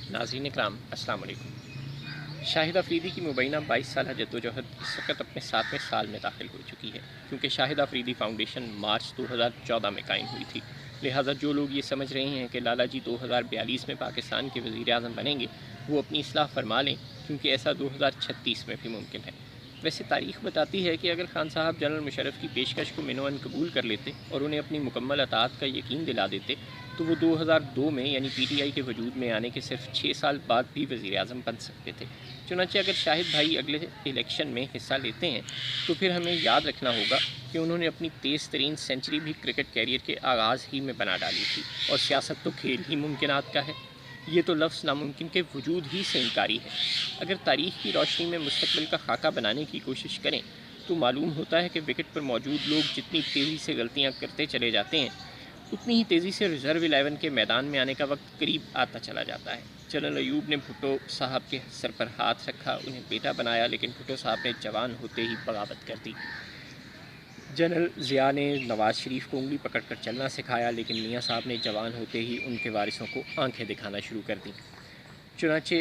नाज़रीन इकराम अस्सलाम वालेकुम। शाहिद अफरीदी की मुबैना 22 साल जद्दोजहद इस वक्त अपने 7वें साल में दाखिल हो चुकी है, क्योंकि शाहिद अफरीदी फाउंडेशन मार्च 2014 में कायम हुई थी। लिहाजा जो लोग ये समझ रहे हैं कि लाला जी 2042 में पाकिस्तान के वज़ीर आज़म बनेंगे, वो अपनी इस्लाह फरमा लें, क्योंकि ऐसा 2036 में भी मुमकिन है। वैसे तारीख़ बताती है कि अगर खान साहब जनरल मुशर्रफ की पेशकश को मिनोअन कबूल कर लेते और उन्हें अपनी मुकम्मल अताअत का यकीन दिला देते, तो वो 2002 में यानी पीटीआई के वजूद में आने के सिर्फ 6 साल बाद भी वज़ीर आज़म बन सकते थे। चुनांचे अगर शाहिद भाई अगले इलेक्शन में हिस्सा लेते हैं, तो फिर हमें याद रखना होगा कि उन्होंने अपनी तेज़ तरीन सेंचुरी भी क्रिकेट कैरियर के आगाज़ ही में बना डाली थी, और सियासत तो खेल ही मुमकिनात का है। ये तो लफ्ज़ नामुमकिन के वजूद ही से इनकारी है। अगर तारीख़ की रोशनी में मुस्तकबिल का खाका बनाने की कोशिश करें, तो मालूम होता है कि विकेट पर मौजूद लोग जितनी तेज़ी से गलतियाँ करते चले जाते हैं, उतनी ही तेज़ी से रिज़र्व 11 के मैदान में आने का वक्त करीब आता चला जाता है। जनरल अयूब ने भुट्टो साहब के सर पर हाथ रखा, उन्हें बेटा बनाया, लेकिन भुट्टो साहब ने जवान होते ही बगावत कर दी। जनरल ज़िया ने नवाज़ शरीफ को उंगली पकड़ कर चलना सिखाया, लेकिन मियाँ साहब ने जवान होते ही उनके वारिसों को आंखें दिखाना शुरू कर दी। चुनांचे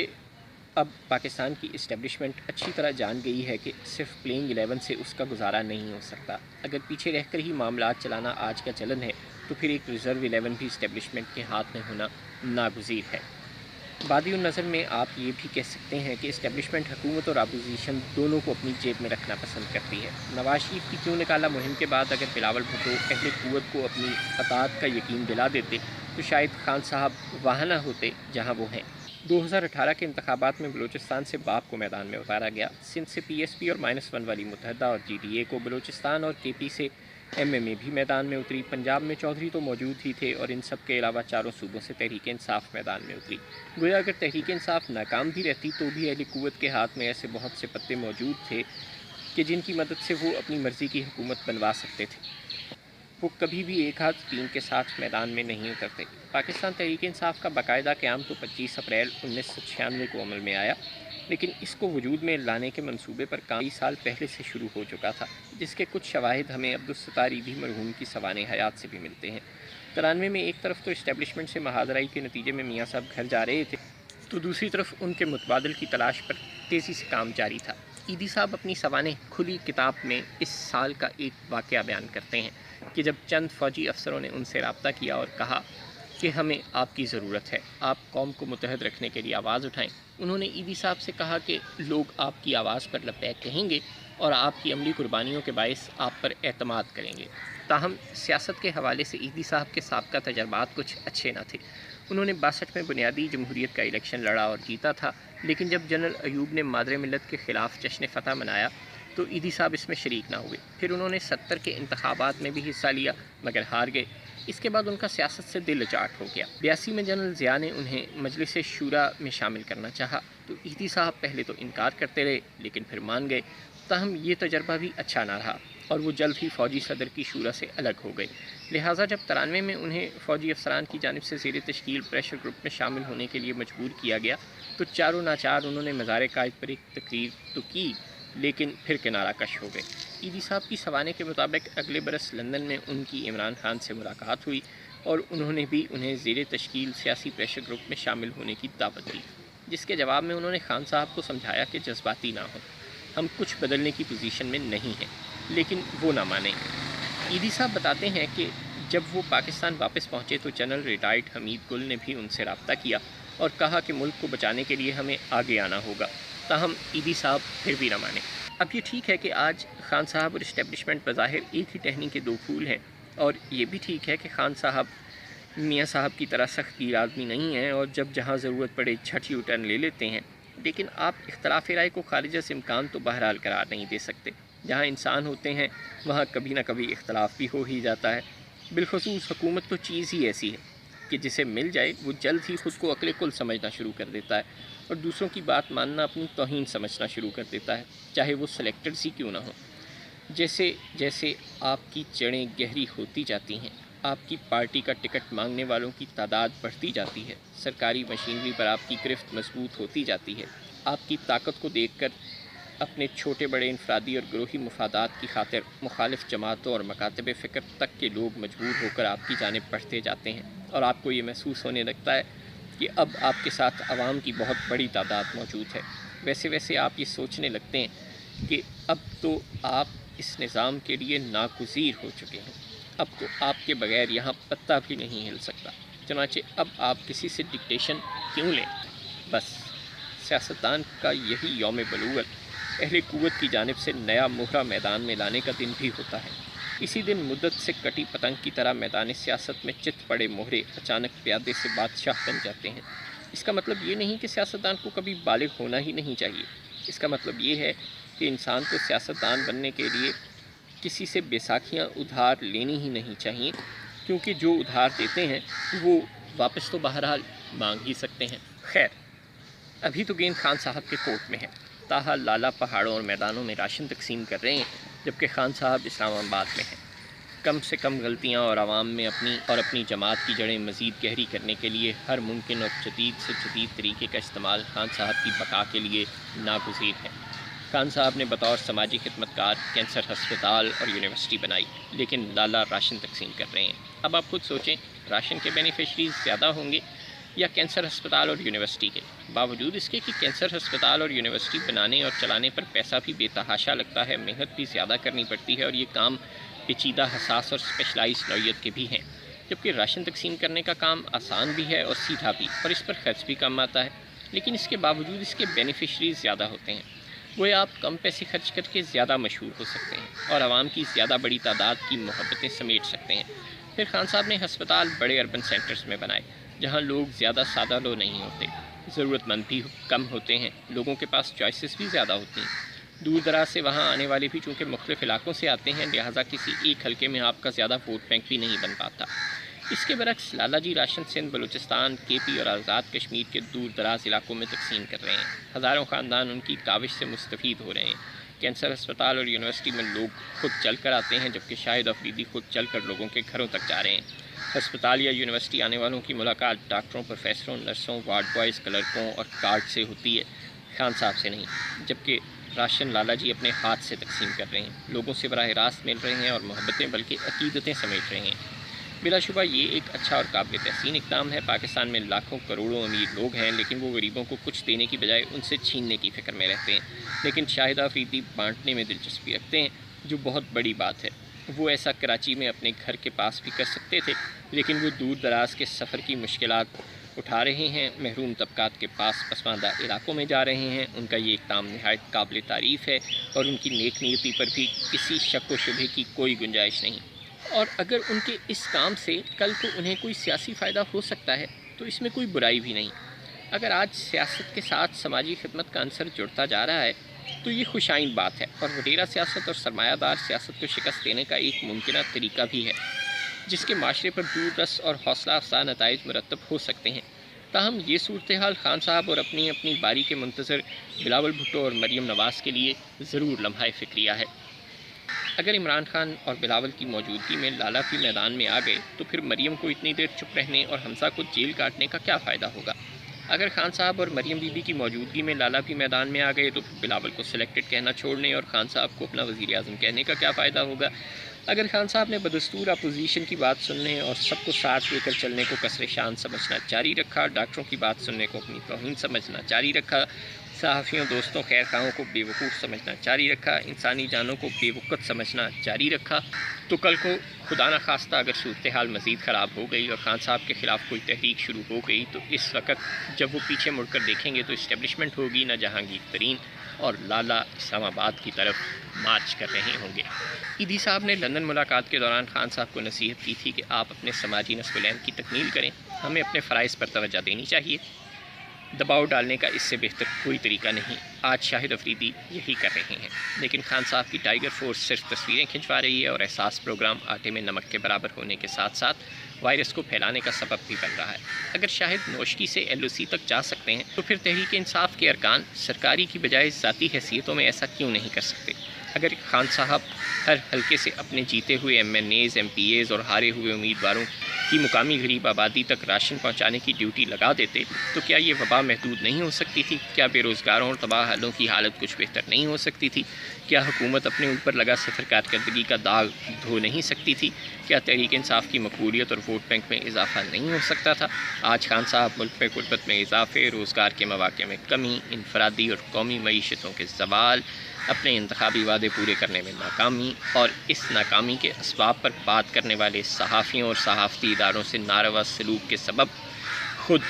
अब पाकिस्तान की इस्टेब्लिशमेंट अच्छी तरह जान गई है कि सिर्फ प्लेइंग 11 से उसका गुजारा नहीं हो सकता। अगर पीछे रहकर ही मामलात चलाना आज का चलन है, तो फिर एक रिज़र्व 11 भी इस्टेब्लिशमेंट के हाथ में होना नागुज़ीर है। बादिउन नज़र में आप ये भी कह सकते हैं कि इस्टेब्लिशमेंट हुकूमत और अपोजिशन दोनों को अपनी जेब में रखना पसंद करती है। नवाज शरीफ की क्यों निकाला मुहिम के बाद अगर बिलावल भुट्टो अहले क़ुव्वत को अपनी अताअत का यकीन दिला देते, तो शायद खान साहब वहाँ ना होते जहाँ वो हैं। 2018 के इंतखाबात में बलूचिस्तान से बाप को मैदान में उतारा गया। सिंध से पीएसपी और -1 वाली मुत्तहदा और जीडीए को, बलूचिस्तान और केपी से एमएमए भी मैदान में उतरी। पंजाब में चौधरी तो मौजूद ही थे, और इन सब के अलावा चारों सूबों से तहरीक इंसाफ मैदान में उतरी। गोया अगर तहरीक इंसाफ नाकाम भी रहती, तो भी अहले क़ुव्वत के हाथ में ऐसे बहुत से पत्ते मौजूद थे कि जिनकी मदद से वो अपनी मर्ज़ी की हुकूमत बनवा सकते थे। वो कभी भी एक हाथ टीम के साथ मैदान में नहीं उतरते। पाकिस्तान तहरीक इंसाफ का बाकायदा क़याम तो 25 अप्रैल 1996 को अमल में आया, लेकिन इसको वजूद में लाने के मंसूबे पर काम 20 साल पहले से शुरू हो चुका था, जिसके कुछ शवाहिद हमें अब्दुलसत्तार भी मरहूम की सवाने हयात से भी मिलते हैं। 93 में एक तरफ तो इस्टेब्लिशमेंट से महाजराई के नतीजे में मियाँ साहब घर जा रहे थे, तो दूसरी तरफ उनके मुतबादल की तलाश पर तेज़ी से काम जारी था। ईदी साहब अपनी सवाने खुली किताब में इस साल का एक वाक़या बयान करते हैं कि जब चंद फ़ौजी अफसरों ने उनसे रब्ता किया और कहा कि हमें आपकी ज़रूरत है, आप कौम को मुत्तहद रखने के लिए आवाज़ उठाएं। उन्होंने ईदी साहब से कहा कि लोग आपकी आवाज़ पर लब्बैक कहेंगे और आपकी अमली कुर्बानियों के बायस आप पर एतमाद करेंगे। ताहम सियासत के हवाले से ईदी साहब के साबका तजर्बात कुछ अच्छे न थे। उन्होंने 62 में बुनियादी जमहूरियत का इलेक्शन लड़ा और जीता था, लेकिन जब जनरल अयूब ने मादरे मिल्लत के ख़िलाफ़ जश्न फ़तह मनाया, तो ईदी साहब इसमें शरीक ना हुए। फिर उन्होंने 70 के इंतखाबात में भी हिस्सा लिया, मगर हार गए। इसके बाद उनका सियासत से दिल चाट हो गया। 82 में जनरल ज़िया ने उन्हें मजलिस शूरा में शामिल करना चाहा, तो ईदी साहब पहले तो इनकार करते रहे, लेकिन फिर मान गए। ताहम ये तजर्बा भी अच्छा ना रहा, और वो जल्द ही फ़ौजी सदर की शूरा से अलग हो गए। लिहाजा जब 93 में उन्हें फ़ौजी अफसरान की जानिब से ज़ेर तश्कील प्रेशर ग्रुप में शामिल होने के लिए मजबूर किया गया, तो चारों नाचार उन्होंने मज़ार कायद पर एक तकरीर तो की, लेकिन फिर किनारा कश हो गए। ईदी साहब की सवाने के मुताबिक अगले बरस लंदन में उनकी इमरान खान से मुलाकात हुई, और उन्होंने भी उन्हें ज़ेर तश्कील सियासी प्रेशर ग्रुप में शामिल होने की दावत दी, जिसके जवाब में उन्होंने खान साहब को समझाया कि जज्बाती ना हो, हम कुछ बदलने की पोजीशन में नहीं हैं, लेकिन वो ना माने। ईदी साहब बताते हैं कि जब वो पाकिस्तान वापस पहुँचे, तो जनरल रिटायर्ड हमीद गुल ने भी उनसे रब्ता किया और कहा कि मुल्क को बचाने के लिए हमें आगे आना होगा। ताहम ईदी साहब फिर भी न माने। अब ये ठीक है कि आज खान साहब और इस्टेब्लिशमेंट बज़ाहिर एक ही टहनी के दो फूल हैं, और ये भी ठीक है कि खान साहब मियाँ साहब की तरह सख्त गिर आदमी नहीं हैं, और जब जहाँ ज़रूरत पड़े झट यू टर्न ले लेते हैं। लेकिन आप इख्तलाफ राय को खारिज से इम्कान तो बहरहाल करार नहीं दे सकते। जहाँ इंसान होते हैं, वहाँ कभी ना कभी इख्तलाफ भी हो ही जाता है। बिलखसूस हुकूमत तो चीज़ ही ऐसी है कि जिसे मिल जाए वो जल्द ही ख़ुद को अक्ल कुल समझना शुरू कर देता है, और दूसरों की बात मानना अपनी तौहीन समझना शुरू कर देता है, चाहे वो सेलेक्टेड सी क्यों ना हो। जैसे जैसे आपकी जड़ें गहरी होती जाती हैं, आपकी पार्टी का टिकट मांगने वालों की तादाद बढ़ती जाती है, सरकारी मशीनरी पर आपकी गिरफ्त मजबूत होती जाती है। आपकी ताकत को देखकर अपने छोटे बड़े इनफरादी और ग्रोही मुफादात की खातिर मुखालिफ जमातों और मकातब फ़िक्र तक के लोग मजबूर होकर आपकी जानिब बढ़ते जाते हैं, और आपको ये महसूस होने लगता है کہ اب آپ کے ساتھ عوام کی بہت بڑی تعداد موجود ہے، ویسے ویسے آپ یہ سوچنے لگتے ہیں کہ اب تو آپ اس نظام کے لیے ناگزیر ہو چکے ہیں، اب تو آپ کے بغیر یہاں پتہ بھی نہیں ہل سکتا، چنانچہ اب آپ کسی سے ڈکٹیشن کیوں لیں؟ بس سیاستدان کا یہی یوم بلوغت اہل قوت کی جانب سے نیا مہرہ میدان میں لانے کا دن بھی ہوتا ہے۔ اسی دن مدت سے کٹی پتنگ کی طرح میدان سیاست میں چت پڑے مہرے اچانک پیادے سے بادشاہ بن جاتے ہیں۔ اس کا مطلب یہ نہیں کہ سیاستدان کو کبھی بالغ ہونا ہی نہیں چاہیے، اس کا مطلب یہ ہے کہ انسان کو سیاستدان بننے کے لیے کسی سے بیساکھیاں ادھار لینی ہی نہیں چاہیے، کیونکہ جو ادھار دیتے ہیں وہ واپس تو بہرحال مانگ ہی سکتے ہیں۔ خیر، ابھی تو گیند خان صاحب کے کورٹ میں ہے، تاحال لالا پہاڑوں اور میدانوں میں راشن تقسیم کر رہے ہیں، جبکہ خان صاحب اسلام آباد میں ہیں۔ کم سے کم غلطیاں اور عوام میں اپنی جماعت کی جڑیں مزید گہری کرنے کے لیے ہر ممکن اور جدید سے جدید طریقے کا استعمال خان صاحب کی بقا کے لیے ناگزیر ہے۔ خان صاحب نے بطور سماجی خدمت کار کینسر ہسپتال اور یونیورسٹی بنائی، لیکن لالا راشن تقسیم کر رہے ہیں۔ اب آپ خود سوچیں، راشن کے بینیفیشریز زیادہ ہوں گے یا کینسر ہسپتال اور یونیورسٹی کے؟ باوجود اس کے کہ کینسر ہسپتال اور یونیورسٹی بنانے اور چلانے پر پیسہ بھی بے تحاشا لگتا ہے، محنت بھی زیادہ کرنی پڑتی ہے اور یہ کام پیچیدہ، حساس اور اسپیشلائز نوعیت کے بھی ہیں، جبکہ راشن تقسیم کرنے کا کام آسان بھی ہے اور سیدھا بھی، اور اس پر خرچ بھی کم آتا ہے، لیکن اس کے باوجود اس کے بینیفیشریز زیادہ ہوتے ہیں۔ وہ آپ کم پیسے خرچ کر کے زیادہ مشہور ہو سکتے ہیں اور عوام کی زیادہ بڑی تعداد کی محبتیں سمیٹ سکتے ہیں۔ پھر خان صاحب نے ہسپتال بڑے اربن سینٹرز میں بنائے، جہاں لوگ زیادہ سادہ لو نہیں ہوتے، ضرورت مند بھی کم ہوتے ہیں، لوگوں کے پاس چوائسیز بھی زیادہ ہوتی ہیں۔ دور دراز سے وہاں آنے والے بھی چونکہ مختلف علاقوں سے آتے ہیں، لہٰذا کسی ایک حلقے میں آپ کا زیادہ ووٹ بینک بھی نہیں بن پاتا۔ اس کے برعکس لالا جی راشن سندھ، بلوچستان، کے پی اور آزاد کشمیر کے دور دراز علاقوں میں تقسیم کر رہے ہیں۔ ہزاروں خاندان ان کی کاوش سے مستفید ہو رہے ہیں۔ کینسر ہسپتال اور یونیورسٹی میں لوگ خود چل کر آتے ہیں، جبکہ شاہد افریدی خود چل کر لوگوں کے گھروں تک جا رہے ہیں۔ ہسپتال یا یونیورسٹی آنے والوں کی ملاقات ڈاکٹروں، پروفیسروں، نرسوں، وارڈ بوائز، کلرکوں اور کارڈ سے ہوتی ہے، خان صاحب سے نہیں، جبکہ راشن لالا جی اپنے ہاتھ سے تقسیم کر رہے ہیں، لوگوں سے براہ راست مل رہے ہیں اور محبتیں بلکہ عقیدتیں سمیٹ رہے ہیں۔ بلا شبہ یہ ایک اچھا اور قابل تحسین اقدام ہے۔ پاکستان میں لاکھوں کروڑوں امیر لوگ ہیں، لیکن وہ غریبوں کو کچھ دینے کی بجائے ان سے چھیننے کی فکر میں رہتے ہیں۔ لیکن شاہد افریدی بانٹنے میں دلچسپی رکھتے ہیں، جو بہت بڑی بات ہے۔ وہ ایسا کراچی میں اپنے گھر کے پاس بھی کر سکتے تھے، لیکن وہ دور دراز کے سفر کی مشکلات اٹھا رہے ہیں، محروم طبقات کے پاس پسماندہ علاقوں میں جا رہے ہیں۔ ان کا یہ اقدام نہایت قابل تعریف ہے اور ان کی نیک نیتی پر بھی کسی شک و شبہ کی کوئی گنجائش نہیں۔ اور اگر ان کے اس کام سے کل کو انہیں کوئی سیاسی فائدہ ہو سکتا ہے تو اس میں کوئی برائی بھی نہیں۔ اگر آج سیاست کے ساتھ سماجی خدمت کا عنصر جڑتا جا رہا ہے تو یہ خوش آئند بات ہے، اور وڈیرا سیاست اور سرمایہ دار سیاست کو شکست دینے کا ایک ممکنہ طریقہ بھی ہے، جس کے معاشرے پر دور رس اور حوصلہ افزا نتائج مرتب ہو سکتے ہیں۔ تاہم یہ صورتحال خان صاحب اور اپنی باری کے منتظر بلاول بھٹو اور مریم نواز کے لیے ضرور لمحہ فکریہ ہے۔ اگر عمران خان اور بلاول کی موجودگی میں لالا بھی میدان میں آ گئے تو پھر مریم کو اتنی دیر چپ رہنے اور حمزہ کو جیل کاٹنے کا کیا فائدہ ہوگا؟ اگر خان صاحب اور مریم بی بی کی موجودگی میں لالا بھی میدان میں آ گئے تو پھر بلاول کو سلیکٹڈ کہنا چھوڑنے اور خان صاحب کو اپنا وزیر اعظم کہنے کا کیا فائدہ ہوگا؟ اگر خان صاحب نے بدستور اپوزیشن کی بات سننے اور سب کو ساتھ لے کر چلنے کو کسر شان سمجھنا جاری رکھا، ڈاکٹروں کی بات سننے کو اپنی توہین سمجھنا جاری رکھا، صحافیوں، دوستوں، خیر خواہوں کو بے وقوف سمجھنا جاری رکھا، انسانی جانوں کو بے وقت سمجھنا جاری رکھا، تو کل کو خدا نہ خواستہ اگر صورتحال مزید خراب ہو گئی اور خان صاحب کے خلاف کوئی تحریک شروع ہو گئی تو اس وقت جب وہ پیچھے مڑ کر دیکھیں گے تو اسٹیبلشمنٹ ہوگی نہ جہانگیر ترین، اور لالا اسلام آباد کی طرف مارچ کر رہے ہوں گے۔ ایدھی صاحب نے لندن ملاقات کے دوران خان صاحب کو نصیحت کی تھی کہ آپ اپنے سماجی نصب العین کی تکمیل کریں، ہمیں اپنے فرائض پر توجہ دینی چاہیے، دباؤ ڈالنے کا اس سے بہتر کوئی طریقہ نہیں۔ آج شاہد افریدی یہی کر رہے ہیں، لیکن خان صاحب کی ٹائیگر فورس صرف تصویریں کھنچوا رہی ہے اور احساس پروگرام آٹے میں نمک کے برابر ہونے کے ساتھ ساتھ وائرس کو پھیلانے کا سبب بھی بن رہا ہے۔ اگر شاہد نوشکی سے ایل او سی تک جا سکتے ہیں تو پھر تحریک انصاف کے ارکان سرکاری کی بجائے ذاتی حیثیتوں میں ایسا کیوں نہیں کر سکتے؟ اگر خان صاحب ہر حلقے سے اپنے جیتے ہوئے M N As, M P As اور ہارے ہوئے امیدواروں की मुकामी गरीब आबादी तक राशन पहुँचाने की ड्यूटी लगा देते तो क्या ये वबा महदूद नहीं हो सकती थी? क्या बेरोज़गारों और तबाह हालों की हालत कुछ बेहतर नहीं हो सकती थी? क्या हुकूमत अपने ऊपर लगा सफ़र कारकर्दगी का दाग धो नहीं सकती थी? क्या तहरीक इंसाफ की मकबूलियत और वोट बैंक में इजाफा नहीं हो सकता था? आज खान साहब मुल्क में गुर्बत में इजाफे, रोज़गार के मौक़े में कमी, इनफरादी और कौमी मईशतों के ज़वाल, अपने इंतखाबी वादे पूरे करने में नाकामी और इस नाकामी के असबाब पर बात करने वाले सहाफ़ियों और सहाफ़ती इदारों से नारवा सलूक के सबब खुद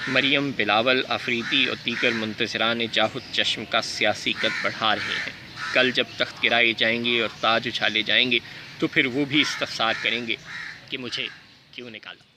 मरियम बिलावल अफरीदी और दीगर मुंतज़िरान जाहुद चश्म का सियासी कद बढ़ा रहे हैं। कल जब तख्त गिराए जाएंगे और ताज उछाले जाएंगे तो फिर वो भी इस्तफ़सार करेंगे कि मुझे क्यों निकाला।